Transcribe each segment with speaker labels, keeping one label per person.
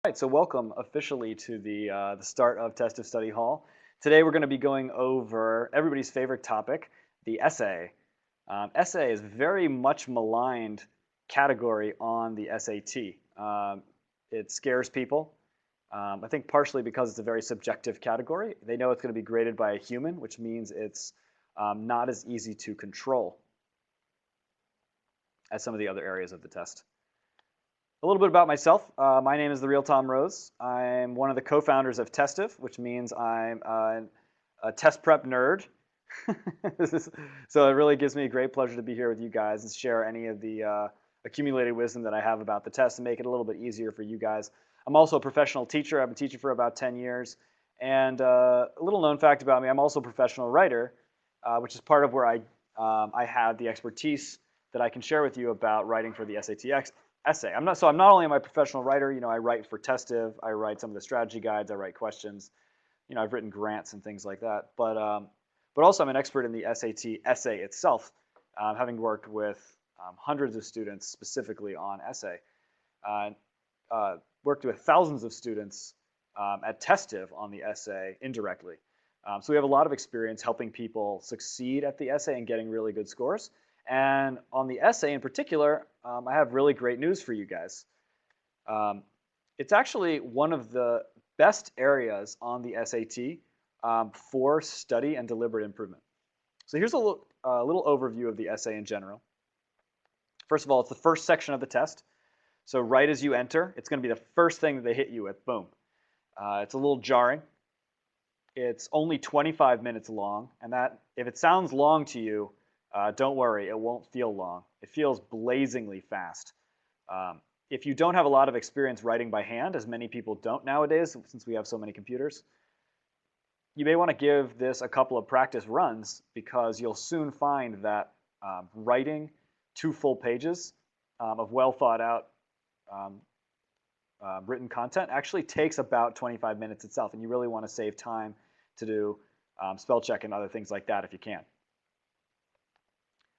Speaker 1: right, so welcome officially to the start of Testive Study Hall. Today we're going to be going over everybody's favorite topic, the essay. Essay is very much maligned category on the SAT. It scares people. I think partially because it's a very subjective category. They know it's going to be graded by a human, which means it's not as easy to control as some of the other areas of the test. A little bit about myself. My name is the real Tom Rose. I'm one of the co-founders of Testive, which means I'm a test prep nerd. So it really gives me a great pleasure to be here with you guys and share any of the accumulated wisdom that I have about the test and make it a little bit easier for you guys. I'm also a professional teacher. I've been teaching for about 10 years. And a little known fact about me, I'm also a professional writer, which is part of where I have the expertise that I can share with you about writing for the SATX essay. I'm not only am I a professional writer, I write for Testive, I write some of the strategy guides, I write questions, I've written grants and things like that. But also I'm an expert in the SAT essay itself, having worked with hundreds of students specifically on essay. Worked with thousands of students at Testive on the essay indirectly. So we have a lot of experience helping people succeed at the essay and getting really good scores. And on the essay in particular, I have really great news for you guys. It's actually one of the best areas on the SAT for study and deliberate improvement. So here's a little overview of the essay in general. First of all, it's the first section of the test. So right as you enter, it's going to be the first thing that they hit you with. Boom. It's a little jarring. It's only 25 minutes long, and that if it sounds long to you, don't worry, it won't feel long. It feels blazingly fast. If you don't have a lot of experience writing by hand, as many people don't nowadays, since we have so many computers, you may want to give this a couple of practice runs because you'll soon find that writing 2 full pages of well thought out written content actually takes about 25 minutes itself, and you really want to save time to do spell check and other things like that if you can.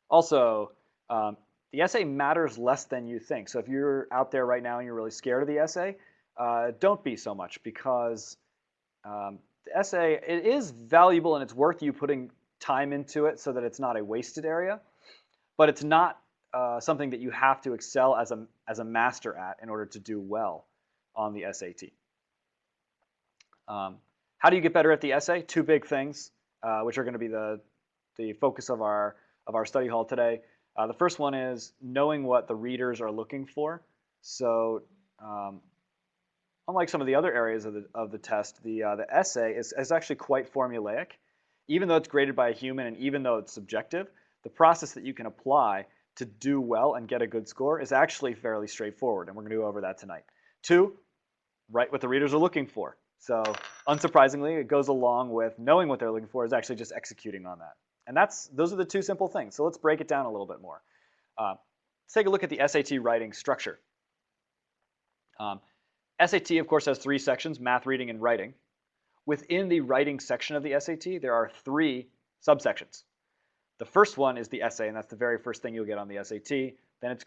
Speaker 1: Also, the essay matters less than you think. So if you're out there right now and you're really scared of the essay, don't be so much, because the essay, it is valuable and it's worth you putting time into it so that it's not a wasted area, but it's not something that you have to excel as a master at in order to do well on the SAT. How do you get better at the essay? 2 big things, which are going to be the focus of our study hall today. The first one is knowing what the readers are looking for. So unlike some of the other areas of the test, the essay is actually quite formulaic. Even though it's graded by a human and even though it's subjective, the process that you can apply to do well and get a good score is actually fairly straightforward, and we're going to go over that tonight. 2, write what the readers are looking for. So unsurprisingly, it goes along with knowing what they're looking for is actually just executing on that. And those are the 2 simple things. So let's break it down a little bit more. Let's take a look at the SAT writing structure. SAT, of course, has 3 sections: math, reading, and writing. Within the writing section of the SAT, there are 3 subsections. The first one is the essay, and that's the very first thing you'll get on the SAT. Then it's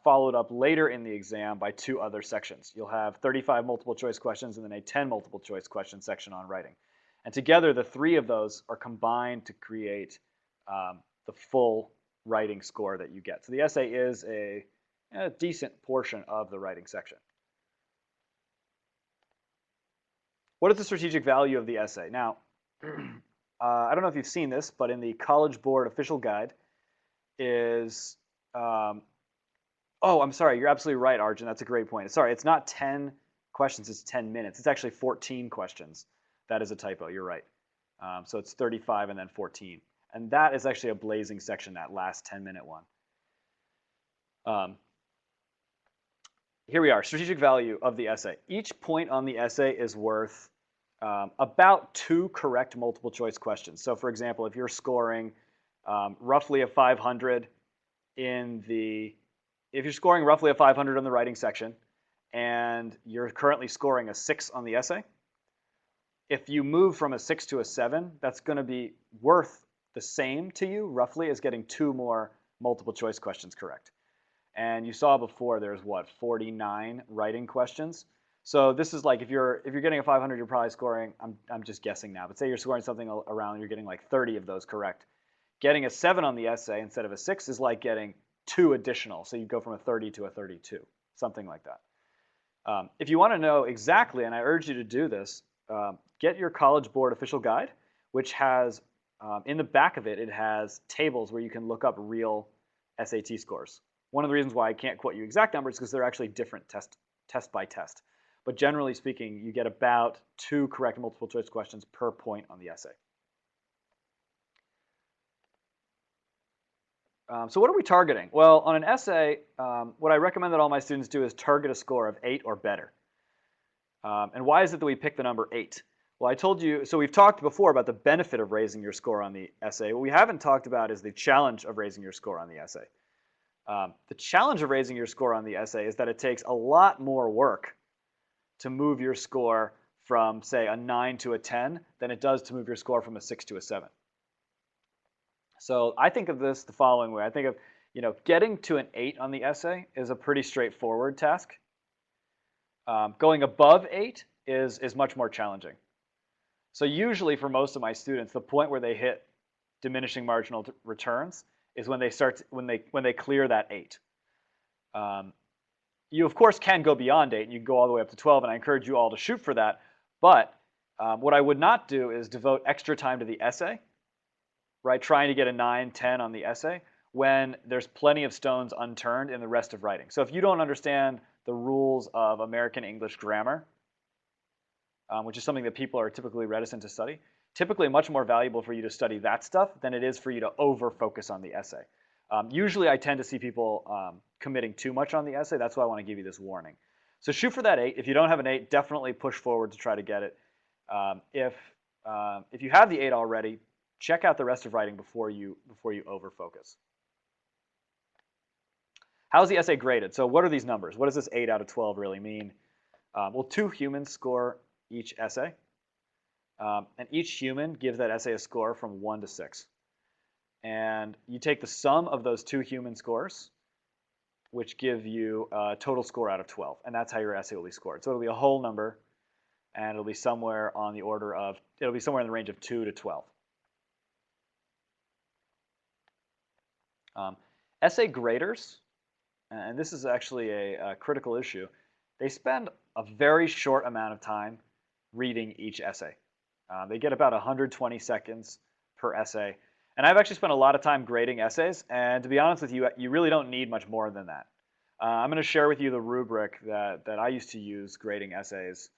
Speaker 1: followed up later in the exam by 2 other sections. You'll have 35 multiple choice questions and then a 10 multiple choice question section on writing. And together, the 3 of those are combined to create the full writing score that you get. So the essay is a decent portion of the writing section. What is the strategic value of the essay? Now, I don't know if you've seen this, but in the College Board official guide is, oh, I'm sorry, you're absolutely right, Arjun, that's a great point. Sorry, it's not 10 questions, it's 10 minutes. It's actually 14 questions. That is a typo, you're right. So it's 35 and then 14. And that is actually a blazing section, that last 10-minute one. Here we are, strategic value of the essay. Each point on the essay is worth about 2 correct multiple choice questions. So for example, if you're scoring roughly a 500 if you're scoring roughly a 500 on the writing section and you're currently scoring a 6 on the essay, if you move from a 6 to a 7, that's going to be worth the same to you roughly as getting 2 more multiple choice questions correct. And you saw before there's what, 49 writing questions. So this is like if you're getting a 500, you're probably scoring. I'm just guessing now, but say you're scoring something around, you're getting like 30 of those correct. Getting a 7 on the essay instead of a 6 is like getting 2 additional. So you go from a 30 to a 32, something like that. If you want to know exactly, and I urge you to do this, get your College Board official guide, which has, in the back of it, it has tables where you can look up real SAT scores. One of the reasons why I can't quote you exact numbers is because they're actually different test by test. But generally speaking, you get about 2 correct multiple choice questions per point on the essay. So what are we targeting? Well, on an essay, what I recommend that all my students do is target a score of 8 or better. And why is it that we pick the number 8? Well, I told you, so we've talked before about the benefit of raising your score on the essay. What we haven't talked about is the challenge of raising your score on the essay. The challenge of raising your score on the essay is that it takes a lot more work to move your score from, say, a 9 to a 10 than it does to move your score from a 6 to a 7. So I think of this the following way. I think of, getting to an 8 on the essay is a pretty straightforward task. Going above 8 is much more challenging. So usually for most of my students, the point where they hit diminishing marginal returns is when they clear that 8. You of course can go beyond 8, and you can go all the way up to 12, and I encourage you all to shoot for that. But what I would not do is devote extra time to the essay, right? Trying to get a 9, 10 on the essay when there's plenty of stones unturned in the rest of writing. So if you don't understand the rules of American English grammar, which is something that people are typically reticent to study, typically much more valuable for you to study that stuff than it is for you to over-focus on the essay. Usually I tend to see people committing too much on the essay. That's why I want to give you this warning. So shoot for that 8. If you don't have an 8, definitely push forward to try to get it. If you have the 8 already, check out the rest of writing before you over-focus. How's the essay graded? So what are these numbers? What does this 8 out of 12 really mean? Well, 2 humans score each essay. And each human gives that essay a score from 1 to 6. And you take the sum of those 2 human scores, which give you a total score out of 12. And that's how your essay will be scored. So it'll be a whole number, and it'll be somewhere on the order of, it'll be somewhere in the range of 2 to 12. Essay graders, and this is actually a critical issue, they spend a very short amount of time reading each essay. They get about 120 seconds per essay. And I've actually spent a lot of time grading essays, and to be honest with you, you really don't need much more than that. I'm going to share with you the rubric that I used to use grading essays.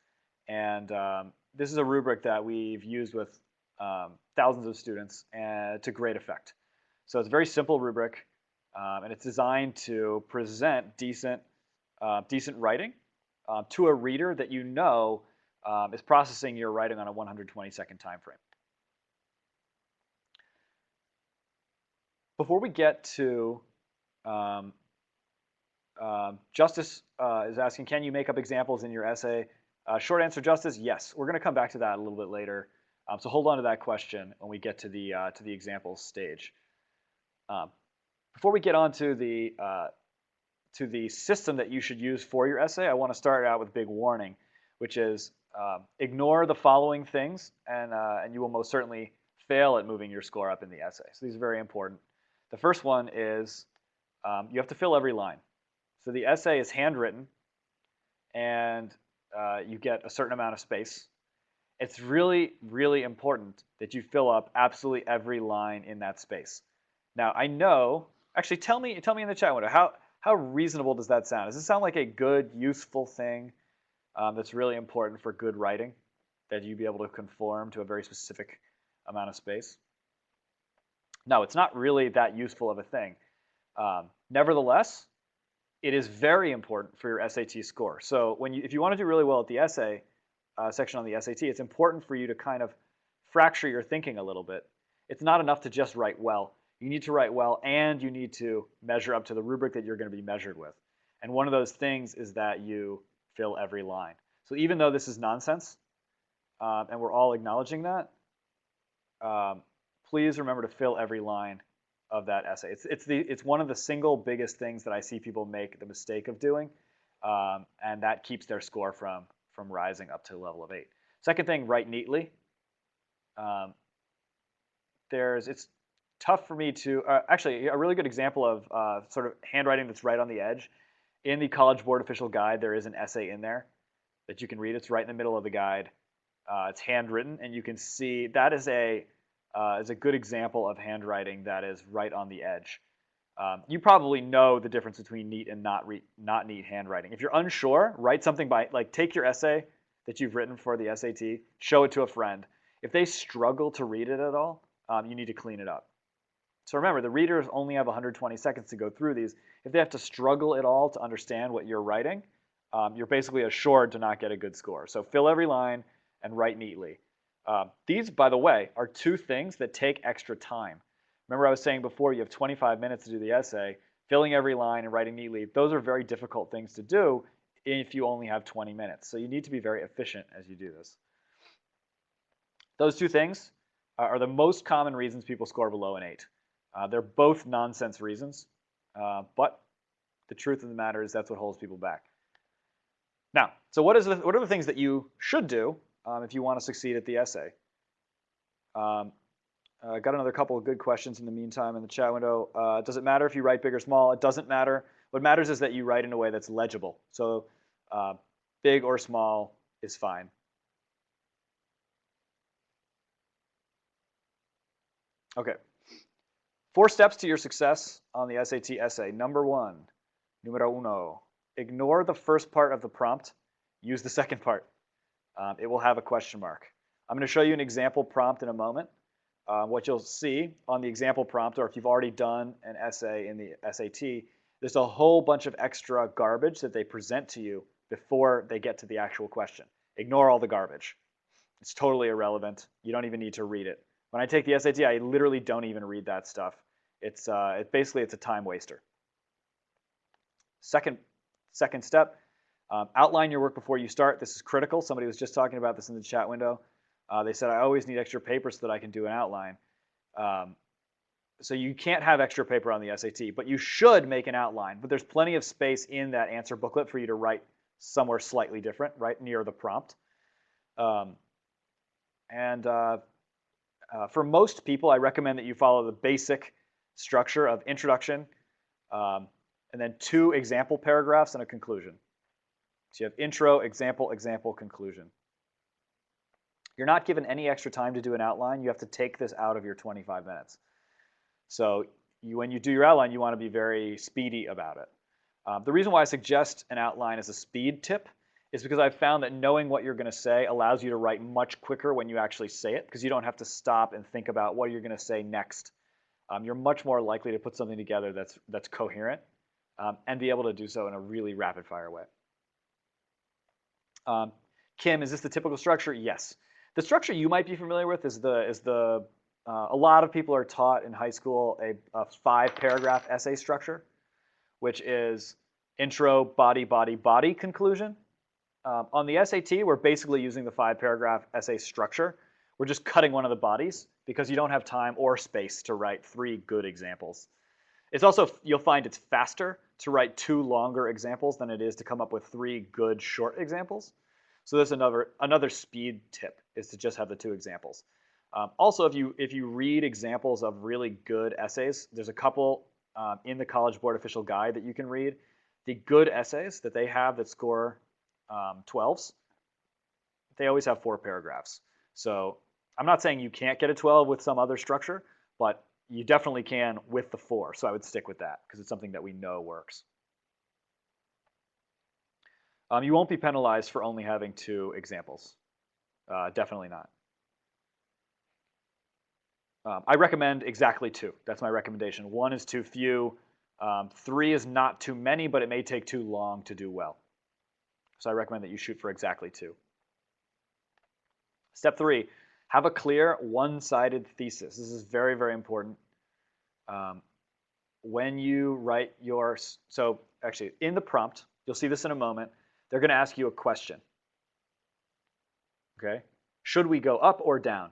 Speaker 1: And this is a rubric that we've used with thousands of students to great effect. So it's a very simple rubric, and it's designed to present decent writing to a reader that you know is processing your writing on a 120-second time frame. Before we get to Justice is asking, can you make up examples in your essay? Short answer, Justice, yes. We're going to come back to that a little bit later. So hold on to that question when we get to the examples stage. Before we get on to the system that you should use for your essay, I want to start out with a big warning, which is ignore the following things, and you will most certainly fail at moving your score up in the essay. So these are very important. The first one is you have to fill every line. So the essay is handwritten, and you get a certain amount of space. It's really, really important that you fill up absolutely every line in that space. Now, I know, actually, tell me in the chat window, how reasonable does that sound? Does it sound like a good, useful thing that's really important for good writing, that you'd be able to conform to a very specific amount of space? No, it's not really that useful of a thing. Nevertheless, it is very important for your SAT score. So if you want to do really well at the essay section on the SAT, it's important for you to kind of fracture your thinking a little bit. It's not enough to just write well. You need to write well, and you need to measure up to the rubric that you're going to be measured with. And one of those things is that you fill every line. So even though this is nonsense, and we're all acknowledging that, please remember to fill every line of that essay. It's one of the single biggest things that I see people make the mistake of doing, and that keeps their score from from rising up to a level of 8. Second thing, write neatly. It's tough for me to, actually, a really good example of sort of handwriting that's right on the edge. In the College Board Official Guide, there is an essay in there that you can read. It's right in the middle of the guide. It's handwritten, and you can see that is a good example of handwriting that is right on the edge. You probably know the difference between neat and not neat handwriting. If you're unsure, write something by, like, take your essay that you've written for the SAT, show it to a friend. If they struggle to read it at all, you need to clean it up. So remember, the readers only have 120 seconds to go through these. If they have to struggle at all to understand what you're writing, you're basically assured to not get a good score. So fill every line and write neatly. These, by the way, are two things that take extra time. Remember I was saying before, you have 25 minutes to do the essay. Filling every line and writing neatly, those are very difficult things to do if you only have 20 minutes. So you need to be very efficient as you do this. Those two things are the most common reasons people score below an 8. They're both nonsense reasons, but the truth of the matter is that's what holds people back. Now, so what are the things that you should do if you want to succeed at the essay? I got another couple of good questions in the meantime in the chat window. Does it matter if you write big or small? It doesn't matter. What matters is that you write in a way that's legible. So big or small is fine. Okay. 4 steps to your success on the SAT essay. Number 1, numero uno, ignore the first part of the prompt. Use the second part. It will have a question mark. I'm going to show you an example prompt in a moment. What you'll see on the example prompt, or if you've already done an essay in the SAT, there's a whole bunch of extra garbage that they present to you before they get to the actual question. Ignore all the garbage. It's totally irrelevant. You don't even need to read it. When I take the SAT, I literally don't even read that stuff. It's basically a time waster. Second step, outline your work before you start. This is critical. Somebody was just talking about this in the chat window. They said, I always need extra paper so that I can do an outline. So you can't have extra paper on the SAT, but you should make an outline. But there's plenty of space in that answer booklet for you to write somewhere slightly different, right near the prompt. For most people, I recommend that you follow the basic structure of introduction, and then 2 example paragraphs and a conclusion. So you have intro, example, example, conclusion. You're not given any extra time to do an outline. You have to take this out of your 25 minutes. So when you do your outline, you want to be very speedy about it. The reason why I suggest an outline as a speed tip is because I've found that knowing what you're going to say allows you to write much quicker when you actually say it, because you don't have to stop and think about what you're going to say next. You're much more likely to put something together that's coherent and be able to do so in a really rapid-fire way. Kim, is this the typical structure? Yes. The structure you might be familiar with is a lot of people are taught in high school a 5-paragraph essay structure, which is intro, body, body, body, conclusion. On the SAT, we're basically using the 5-paragraph essay structure. We're just cutting one of the bodies because you don't have time or space to write 3 good examples. It's also, you'll find it's faster to write 2 longer examples than it is to come up with 3 good short examples. So that's another speed tip, is to just have the 2 examples. Also, if you read examples of really good essays, there's a couple in the College Board Official Guide that you can read. The good essays that they have that score 12s, they always have 4 paragraphs. So I'm not saying you can't get a 12 with some other structure, but you definitely can with the 4. So I would stick with that because it's something that we know works. You won't be penalized for only having 2 examples. Definitely not. I recommend exactly 2. That's my recommendation. 1 is too few. 3 is not too many, but it may take too long to do well. So I recommend that you shoot for exactly 2. Step 3, have a clear one-sided thesis. This is very, very important. When you write your, so actually in the prompt, you'll see this in a moment, they're going to ask you a question. Okay? Should we go up or down?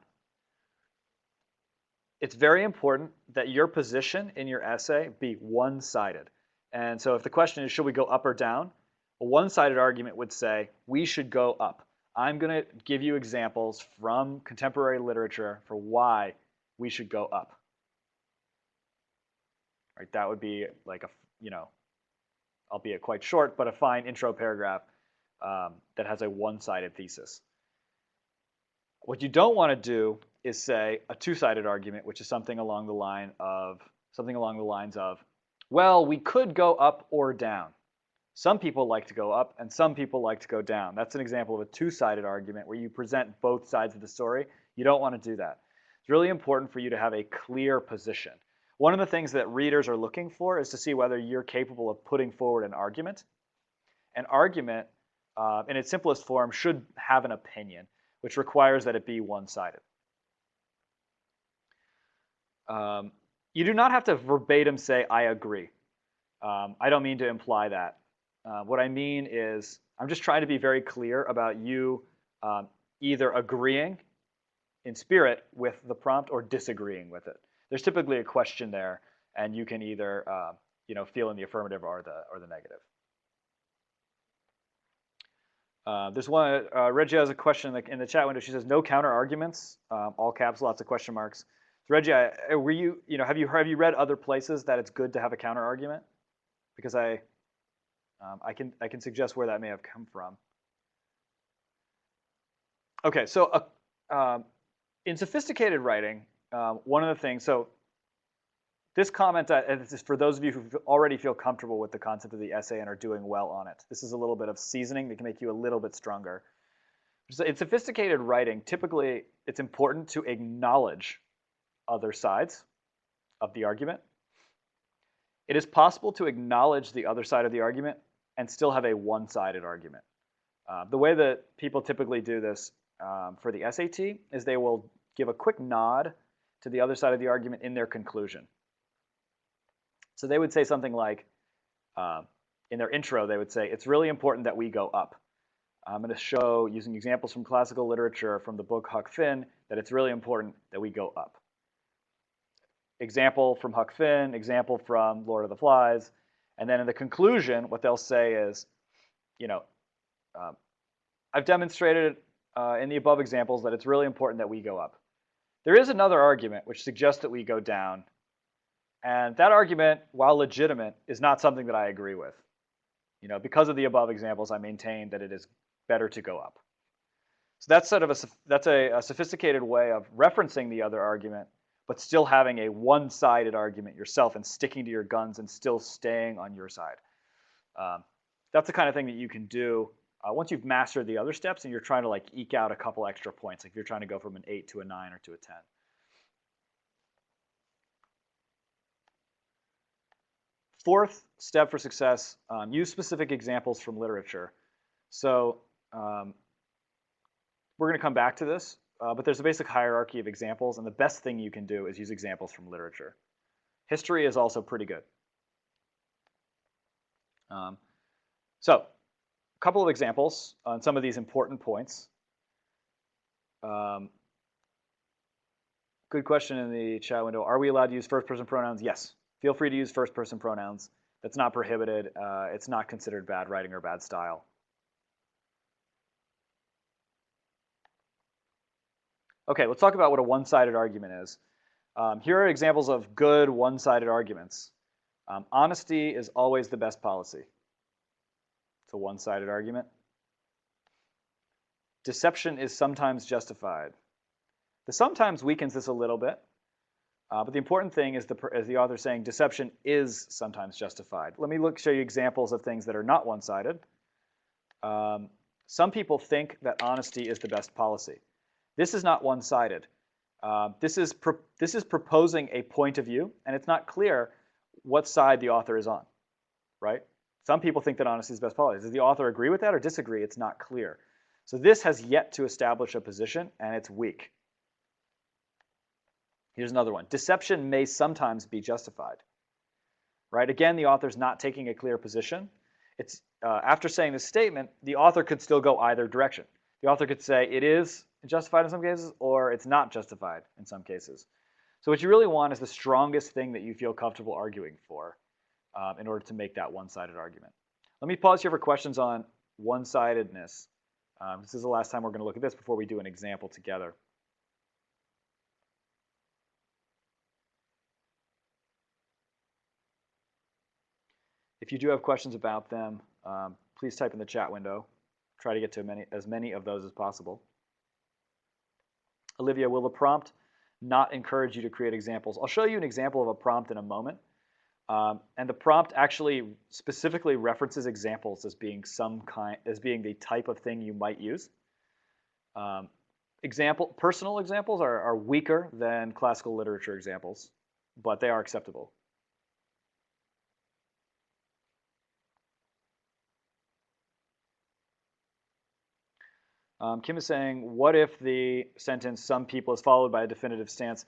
Speaker 1: It's very important that your position in your essay be one-sided. And so if the question is, should we go up or down? A one-sided argument would say, we should go up. I'm going to give you examples from contemporary literature for why we should go up. Right? That would be like a, albeit quite short, but a fine intro paragraph that has a one-sided thesis. What you don't want to do is say a two-sided argument, which is something along the lines of, well, we could go up or down. Some people like to go up, and some people like to go down. That's an example of a two-sided argument where you present both sides of the story. You don't want to do that. It's really important for you to have a clear position. One of the things that readers are looking for is to see whether you're capable of putting forward an argument. An argument, in its simplest form, should have an opinion, which requires that it be one-sided. You do not have to verbatim say, I agree. I don't mean to imply that. What I mean is I'm just trying to be very clear about you either agreeing in spirit with the prompt or disagreeing with it. There's typically a question there, and you can either feel in the affirmative or the negative. There's one. Reggie has a question in the chat window. She says, "No counter arguments." All caps, lots of question marks. So Reggie, have you read other places that it's good to have a counter argument? Because I can suggest where that may have come from. Okay, so in sophisticated writing, one of the things. So this comment, this is for those of you who already feel comfortable with the concept of the essay and are doing well on it. This is a little bit of seasoning that can make you a little bit stronger. So in sophisticated writing, typically it's important to acknowledge other sides of the argument. It is possible to acknowledge the other side of the argument and still have a one-sided argument. The way that people typically do this for the SAT is they will give a quick nod to the other side of the argument in their conclusion. So they would say something like, in their intro, they would say, it's really important that we go up. I'm going to show, using examples from classical literature from the book Huck Finn, that it's really important that we go up. Example from Huck Finn, example from Lord of the Flies. And then in the conclusion, what they'll say is, I've demonstrated in the above examples that it's really important that we go up. There is another argument which suggests that we go down. And that argument, while legitimate, is not something that I agree with. Because of the above examples, I maintain that it is better to go up. So that's sort of a sophisticated way of referencing the other argument, but still having a one-sided argument yourself and sticking to your guns and still staying on your side. That's the kind of thing that you can do once you've mastered the other steps and you're trying to eke out a couple extra points, like if you're trying to go from an 8 to a 9 or to a 10. Fourth step for success, use specific examples from literature. So we're going to come back to this, but there's a basic hierarchy of examples, and the best thing you can do is use examples from literature. History is also pretty good. So a couple of examples on some of these important points. Good question in the chat window. Are we allowed to use first-person pronouns? Yes. Feel free to use first-person pronouns. That's not prohibited. It's not considered bad writing or bad style. Okay, let's talk about what a one-sided argument is. Here are examples of good one-sided arguments. Honesty is always the best policy. It's a one-sided argument. Deception is sometimes justified. The sometimes weakens this a little bit. But the important thing is the author saying deception is sometimes justified. Let me show you examples of things that are not one-sided. Some people think that honesty is the best policy. This is not one-sided. This is proposing a point of view, and it's not clear what side the author is on, right? Some people think that honesty is the best policy. Does the author agree with that or disagree? It's not clear. So this has yet to establish a position, and it's weak. Here's another one. Deception may sometimes be justified. Right? Again, the author's not taking a clear position. It's after saying this statement, the author could still go either direction. The author could say it is justified in some cases, or it's not justified in some cases. So what you really want is the strongest thing that you feel comfortable arguing for in order to make that one-sided argument. Let me pause here for questions on one-sidedness. This is the last time we're going to look at this before we do an example together. If you do have questions about them, please type in the chat window. Try to get to as many of those as possible. Olivia, will the prompt not encourage you to create examples? I'll show you an example of a prompt in a moment. And the prompt actually specifically references examples as being the type of thing you might use. Personal examples are weaker than classical literature examples, but they are acceptable. Kim is saying, what if the sentence "some people" is followed by a definitive stance?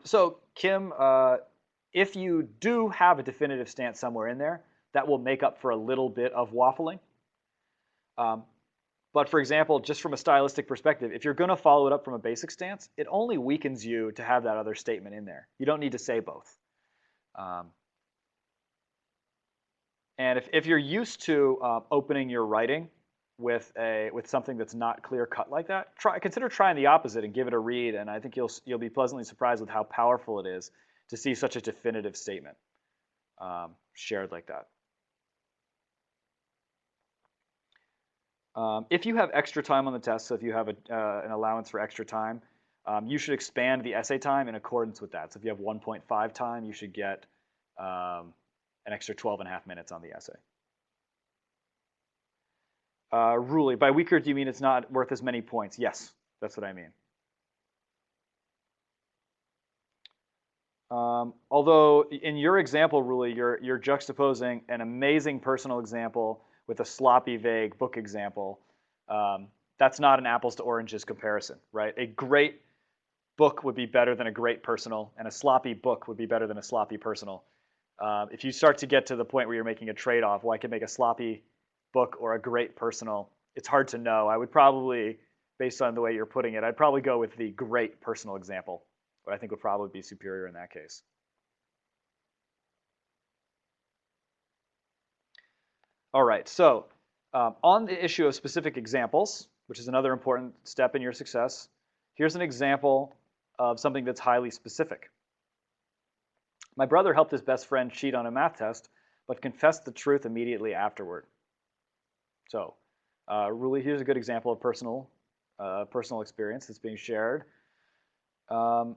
Speaker 1: So Kim, if you do have a definitive stance somewhere in there, that will make up for a little bit of waffling. But for example, just from a stylistic perspective, if you're going to follow it up from a basic stance, it only weakens you to have that other statement in there. You don't need to say both. And if you're used to opening your writing with something that's not clear cut like that, consider trying the opposite and give it a read. And I think you'll be pleasantly surprised with how powerful it is to see such a definitive statement shared like that. If you have extra time on the test, so if you have an allowance for extra time, you should expand the essay time in accordance with that. So if you have 1.5 time, you should get an extra 12.5 minutes on the essay. Ruli, by weaker, do you mean it's not worth as many points? Yes, that's what I mean. Although in your example, Ruli, you're juxtaposing an amazing personal example with a sloppy, vague book example. That's not an apples to oranges comparison, right? A great book would be better than a great personal, and a sloppy book would be better than a sloppy personal. If you start to get to the point where you're making a trade-off, well, I can make a sloppy book or a great personal, it's hard to know. I would probably, based on the way you're putting it, I'd probably go with the great personal example, but I think would probably be superior in that case. All right, so on the issue of specific examples, which is another important step in your success, here's an example of something that's highly specific. My brother helped his best friend cheat on a math test, but confessed the truth immediately afterward. So really, here's a good example of personal experience that's being shared. And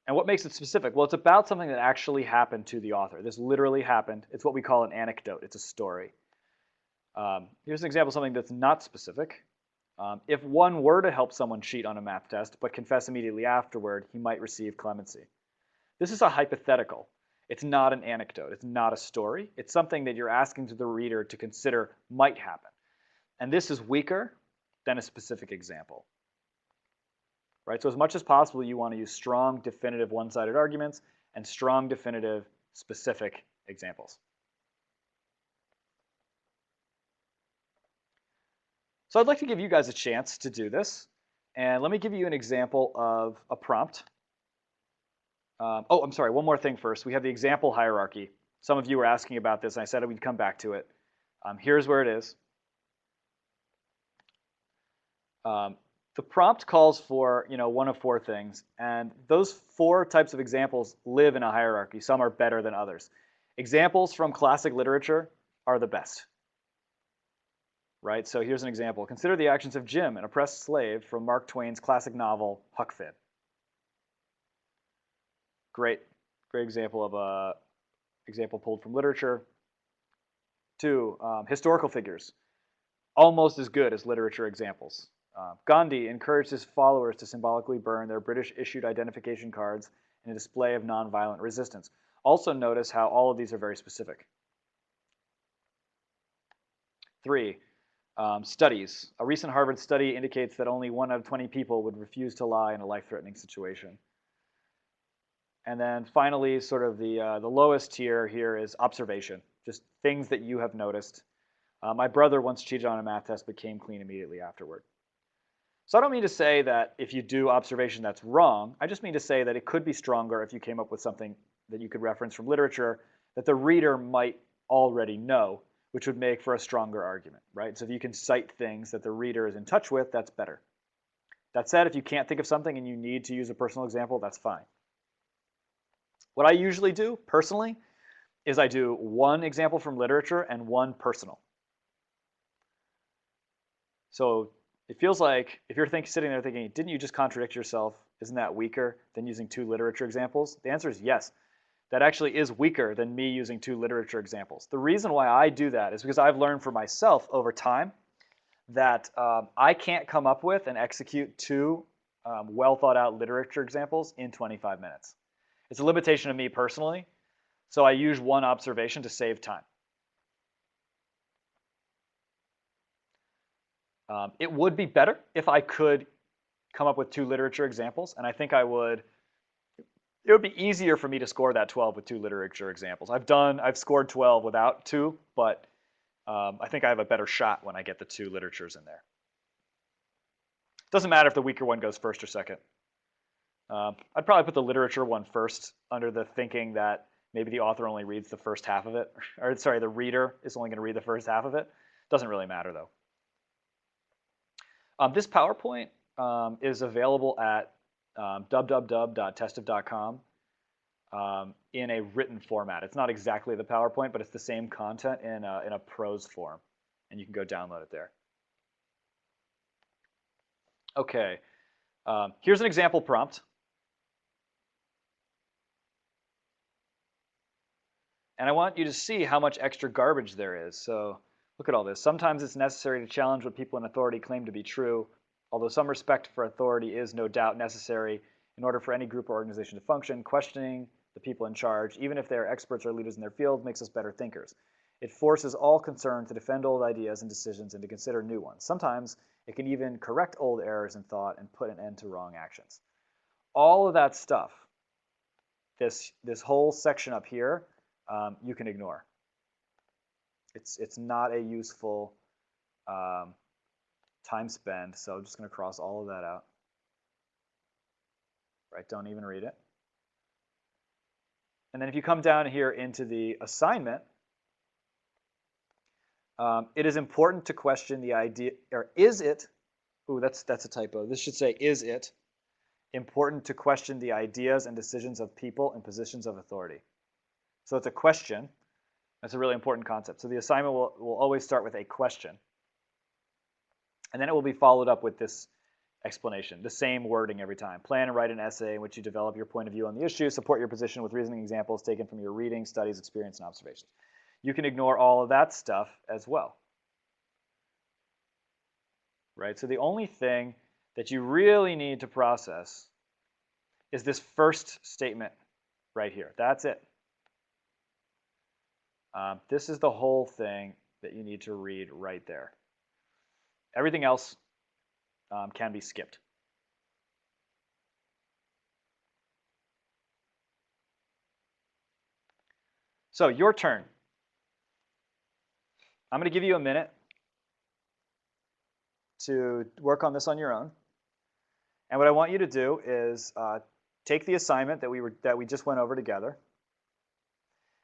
Speaker 1: what makes it specific? Well, it's about something that actually happened to the author. This literally happened. It's what we call an anecdote. It's a story. Here's an example of something that's not specific. If one were to help someone cheat on a math test but confess immediately afterward, he might receive clemency. This is a hypothetical. It's not an anecdote. It's not a story. It's something that you're asking to the reader to consider might happen. And this is weaker than a specific example. Right? So as much as possible, you want to use strong, definitive, one-sided arguments and strong, definitive, specific examples. So I'd like to give you guys a chance to do this. And let me give you an example of a prompt. Oh, I'm sorry, one more thing first. We have the example hierarchy. Some of you were asking about this, and I said we'd come back to it. Here's where it is. The prompt calls for one of four things, and those four types of examples live in a hierarchy. Some are better than others. Examples from classic literature are the best. Right? So here's an example. Consider the actions of Jim, an oppressed slave, from Mark Twain's classic novel, Huck Finn. Great example of a example pulled from literature. 2, historical figures, almost as good as literature examples. Gandhi encouraged his followers to symbolically burn their British-issued identification cards in a display of nonviolent resistance. Also notice how all of these are very specific. 3, studies. A recent Harvard study indicates that only 1 out of 20 people would refuse to lie in a life-threatening situation. And then finally, sort of the lowest tier here is observation, just things that you have noticed. My brother once cheated on a math test but came clean immediately afterward. So I don't mean to say that if you do observation that's wrong. I just mean to say that it could be stronger if you came up with something that you could reference from literature that the reader might already know, which would make for a stronger argument, right? So if you can cite things that the reader is in touch with, that's better. That said, if you can't think of something and you need to use a personal example, that's fine. What I usually do, personally, is I do one example from literature and one personal. So it feels like if you're sitting there thinking, didn't you just contradict yourself? Isn't that weaker than using 2 literature examples? The answer is yes. That actually is weaker than me using 2 literature examples. The reason why I do that is because I've learned for myself over time that I can't come up with and execute 2 well thought out literature examples in 25 minutes. It's a limitation of me personally, so I use one observation to save time. It would be better if I could come up with 2 literature examples, and I think I would. It would be easier for me to score that 12 with 2 literature examples. I've scored 12 without 2, but I think I have a better shot when I get the 2 literatures in there. Doesn't matter if the weaker one goes first or second. I'd probably put the literature one first under the thinking that maybe the author only reads the first half of it, or sorry, the reader is only going to read the first half of it. Doesn't really matter though. This PowerPoint is available at www.testiv.com in a written format. It's not exactly the PowerPoint, but it's the same content in a prose form, and you can go download it there. Okay, here's an example prompt. And I want you to see how much extra garbage there is. So look at all this. Sometimes it's necessary to challenge what people in authority claim to be true, although some respect for authority is no doubt necessary in order for any group or organization to function. Questioning the people in charge, even if they are experts or leaders in their field, makes us better thinkers. It forces all concerned to defend old ideas and decisions and to consider new ones. Sometimes it can even correct old errors in thought and put an end to wrong actions. All of that stuff, this whole section up here, you can ignore. It's not a useful time spend, so I'm just going to cross all of that out. Right, don't even read it. And then if you come down here into the assignment, it is important to question the idea, or is it, ooh, that's a typo. This should say, is it important to question the ideas and decisions of people in positions of authority? So it's a question. That's a really important concept. So the assignment will always start with a question. And then it will be followed up with this explanation, the same wording every time. Plan and write an essay in which you develop your point of view on the issue, support your position with reasoning examples taken from your reading, studies, experience, and observations. You can ignore all of that stuff as well. Right? So the only thing that you really need to process is this first statement right here. That's it. This is the whole thing that you need to read right there. Everything else can be skipped. So your turn. I'm going to give you a minute to work on this on your own. And what I want you to do is take the assignment that we just went over together.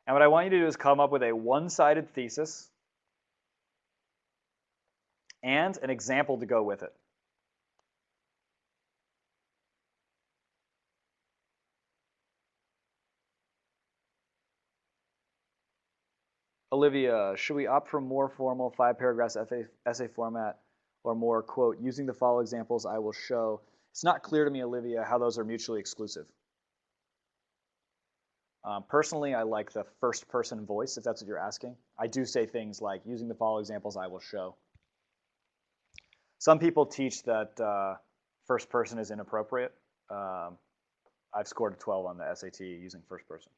Speaker 1: And what I want you to do is come up with a one-sided thesis and an example to go with it. Olivia, should we opt for more formal 5-paragraph essay format or more, quote, using the following examples I will show? It's not clear to me, Olivia, how those are mutually exclusive. Personally, I like the first-person voice, if that's what you're asking. I do say things like, using the following examples I will show. Some people teach that first person is inappropriate. I've scored a 12 on the SAT using first person.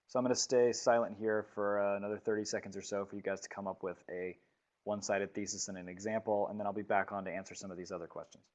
Speaker 1: So I'm going to stay silent here for another 30 seconds or so for you guys to come up with a one-sided thesis and an example, and then I'll be back on to answer some of these other questions.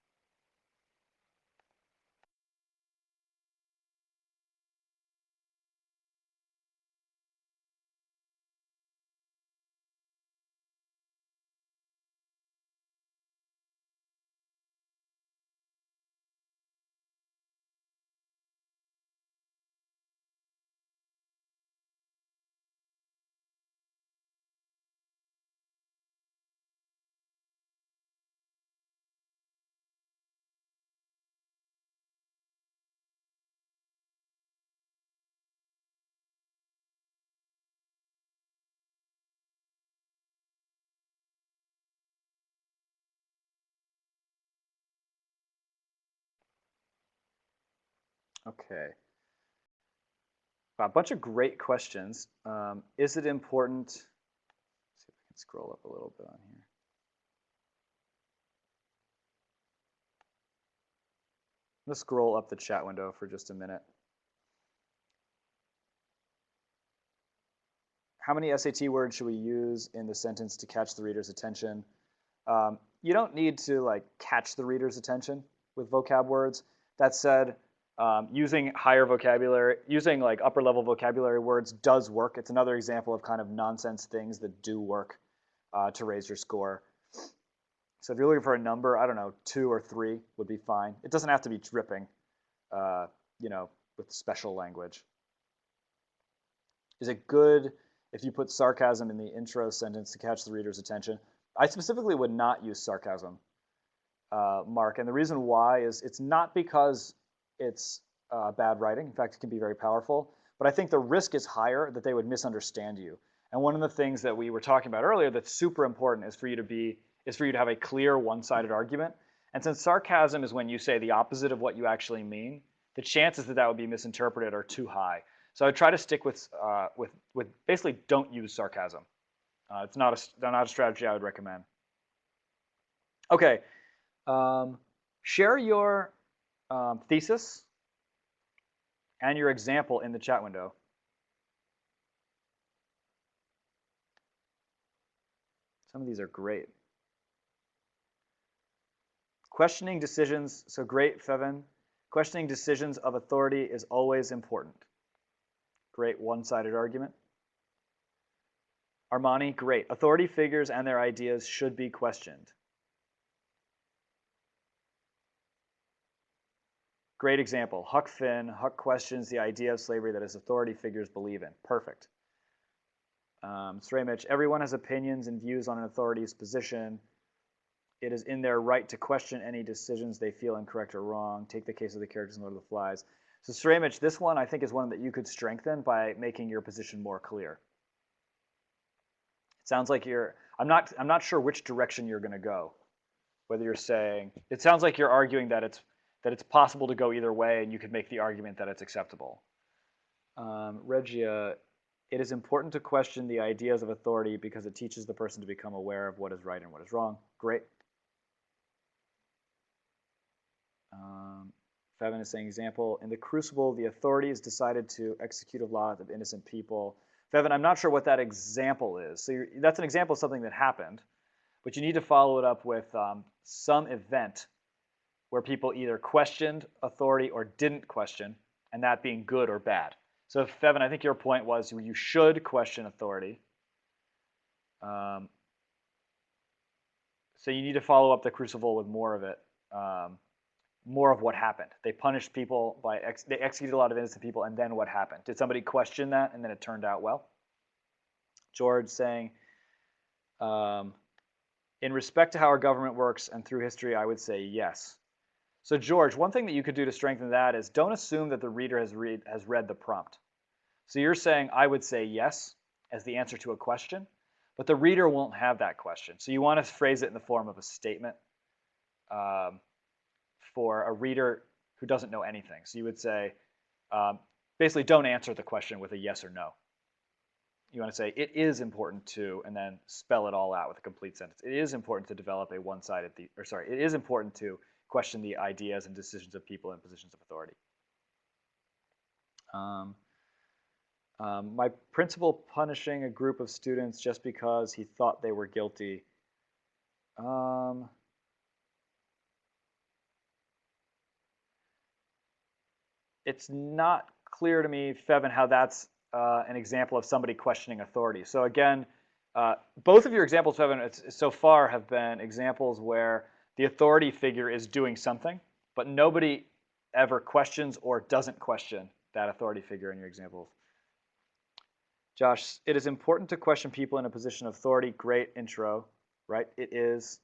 Speaker 1: Okay. A bunch of great questions. Is it important? Let's see if I can scroll up a little bit on here. Let's scroll up the chat window for just a minute. How many SAT words should we use in the sentence to catch the reader's attention? You don't need to like catch the reader's attention with vocab words. That said, using higher vocabulary, using like upper level vocabulary words does work. It's another example of kind of nonsense things that do work to raise your score. So if you're looking for a number, I don't know, 2 or 3 would be fine. It doesn't have to be dripping, with special language. Is it good if you put sarcasm in the intro sentence to catch the reader's attention? I specifically would not use sarcasm, Mark. And the reason why is it's not because it's bad writing. In fact, it can be very powerful. But I think the risk is higher that they would misunderstand you. And one of the things that we were talking about earlier that's super important is for you to have a clear one-sided argument. And since sarcasm is when you say the opposite of what you actually mean, the chances that that would be misinterpreted are too high. So I try to stick with basically don't use sarcasm. It's not a strategy I would recommend. Okay, share your thesis and your example in the chat window. Some of these are great. Questioning decisions, so great, Fevin. Questioning decisions of authority is always important. Great one-sided argument. Armani, great. Authority figures and their ideas should be questioned. Great example. Huck Finn. Huck questions the idea of slavery that his authority figures believe in. Perfect. Sremich, everyone has opinions and views on an authority's position. It is in their right to question any decisions they feel incorrect or wrong. Take the case of the characters in Lord of the Flies. So Sremich, this one I think is one that you could strengthen by making your position more clear. It sounds like I'm not sure which direction you're going to go. Whether you're saying, it sounds like you're arguing that it's possible to go either way, and you could make the argument that it's acceptable. Regia, it is important to question the ideas of authority because it teaches the person to become aware of what is right and what is wrong. Great. Fevin is saying, example, in the Crucible, the authorities decided to execute a lot of innocent people. Fevin, I'm not sure what that example is. So that's an example of something that happened, but you need to follow it up with some event where people either questioned authority or didn't question, and that being good or bad. So Fevin, I think your point was you should question authority. So you need to follow up the Crucible with more of it, more of what happened. They punished people they executed a lot of innocent people, and then what happened? Did somebody question that, and then it turned out well? George saying, in respect to how our government works and through history, I would say yes. So George, one thing that you could do to strengthen that is don't assume that the reader has read the prompt. So you're saying I would say yes as the answer to a question, but the reader won't have that question. So you want to phrase it in the form of a statement for a reader who doesn't know anything. So you would say, basically don't answer the question with a yes or no. You want to say, it is important to, and then spell it all out with a complete sentence. It is important to develop a one-sided, it is important to question the ideas and decisions of people in positions of authority. My principal punishing a group of students just because he thought they were guilty. It's not clear to me, Fevin, how that's an example of somebody questioning authority. So again, both of your examples, Fevin, so far have been examples where the authority figure is doing something, but nobody ever questions or doesn't question that authority figure in your examples. Josh, it is important to question people in a position of authority. Great intro, right? It is.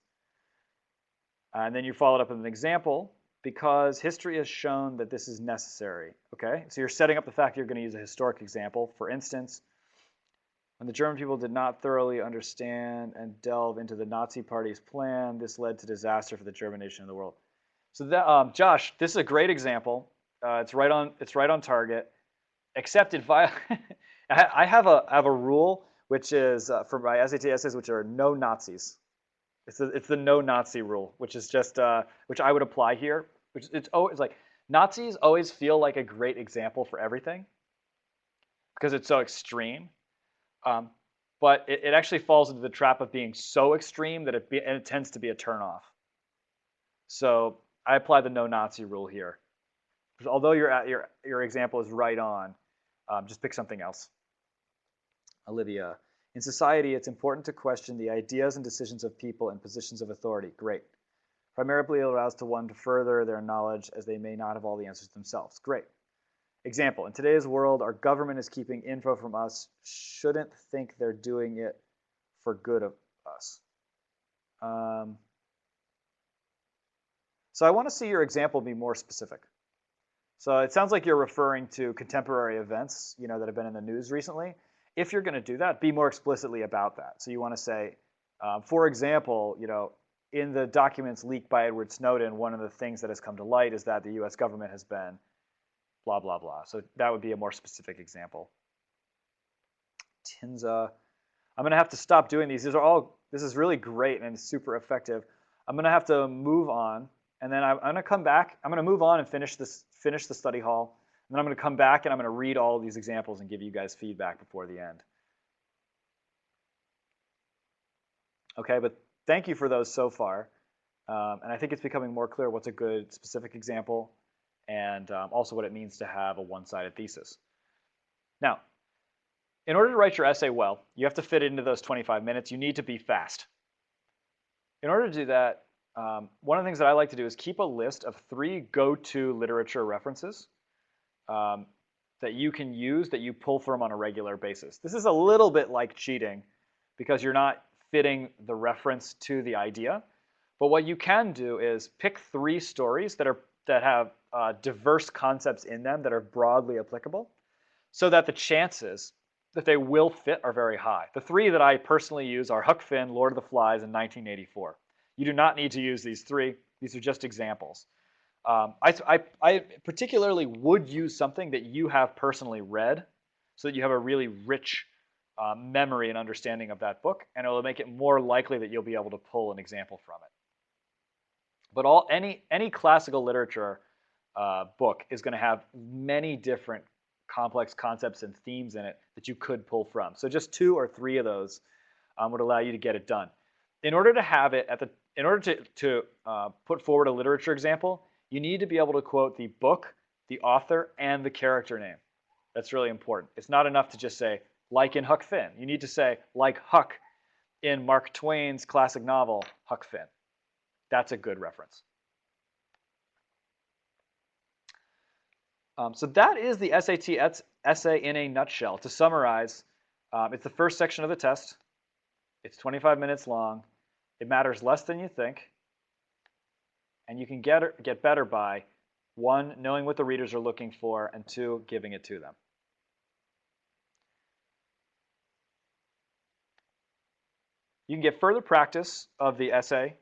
Speaker 1: And then you followed up with an example because history has shown that this is necessary. Okay, so you're setting up the fact you're going to use a historic example. For instance, when the German people did not thoroughly understand and delve into the Nazi Party's plan, this led to disaster for the German nation and the world. So that, Josh, this is a great example. It's right on target. Except it I have a rule which is for my SAT essays, which are no Nazis. It's the no Nazi rule, which is just which I would apply here. Which it's always like Nazis always feel like a great example for everything because it's so extreme. Um, but it actually falls into the trap of being so extreme that and it tends to be a turnoff. So I apply the no Nazi rule here. Although your example is right on, just pick something else. Olivia, in society, it's important to question the ideas and decisions of people in positions of authority. Great. Primarily allows to one to further their knowledge as they may not have all the answers themselves. Great. Example, in today's world, our government is keeping info from us. Shouldn't think they're doing it for good of us. So I want to see your example be more specific. So it sounds like you're referring to contemporary events, that have been in the news recently. If you're going to do that, be more explicitly about that. So you want to say, for example, in the documents leaked by Edward Snowden, one of the things that has come to light is that the U.S. government has been blah, blah, blah. So that would be a more specific example. Tinza. I'm going to have to stop doing these. This is really great and super effective. I'm going to have to move on. And then I'm going to come back. I'm going to move on and finish the study hall. And then I'm going to come back and I'm going to read all of these examples and give you guys feedback before the end. Okay, but thank you for those so far. And I think it's becoming more clear what's a good specific example and also what it means to have a one-sided thesis. Now, in order to write your essay well, you have to fit it into those 25 minutes. You need to be fast. In order to do that, one of the things that I like to do is keep a list of 3 go-to literature references that you can use, that you pull from on a regular basis. This is a little bit like cheating because you're not fitting the reference to the idea. But what you can do is pick 3 stories that have diverse concepts in them that are broadly applicable, so that the chances that they will fit are very high. The 3 that I personally use are Huck Finn, Lord of the Flies, and 1984. You do not need to use these 3. These are just examples. I particularly would use something that you have personally read so that you have a really rich memory and understanding of that book, and it will make it more likely that you'll be able to pull an example from it. But any classical literature book is going to have many different complex concepts and themes in it that you could pull from. So just 2 or 3 of those would allow you to get it done. In order to have it in order to put forward a literature example, you need to be able to quote the book, the author, and the character name. That's really important. It's not enough to just say, like in Huck Finn. You need to say, like Huck in Mark Twain's classic novel, Huck Finn. That's a good reference. So that is the SAT essay in a nutshell. To summarize, it's the first section of the test. It's 25 minutes long. It matters less than you think. And you can get better by 1, knowing what the readers are looking for, and 2, giving it to them. You can get further practice of the essay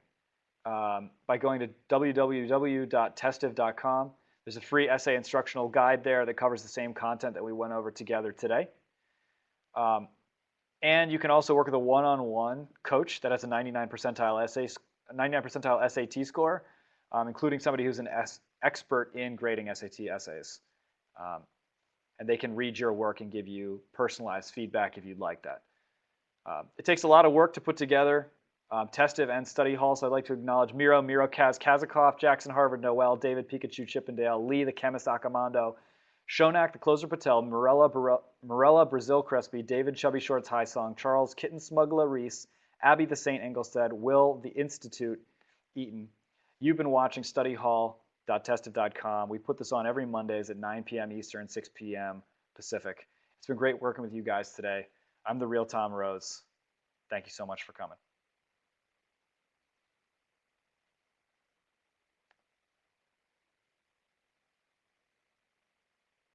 Speaker 1: by going to www.testiv.com. There's a free essay instructional guide there that covers the same content that we went over together today. And you can also work with a one-on-one coach that has a 99 percentile SAT score, including somebody who's an expert in grading SAT essays. And they can read your work and give you personalized feedback if you'd like that. It takes a lot of work to put together Testiv and study hall, so I'd like to acknowledge Miro, Kazakov, Jackson Harvard, Noel, David, Pikachu, Chippendale, Lee, the chemist, Akamondo, Shonak, the closer Patel, Morella, Brazil Crespi, David, Chubby Shorts, High Song, Charles, Kitten Smuggler, Reese, Abby, the Saint Engelstead, Will, the Institute, Eaton. You've been watching studyhall.testiv.com. We put this on every Mondays at 9 p.m. Eastern, 6 p.m. Pacific. It's been great working with you guys today. I'm the real Tom Rose. Thank you so much for coming.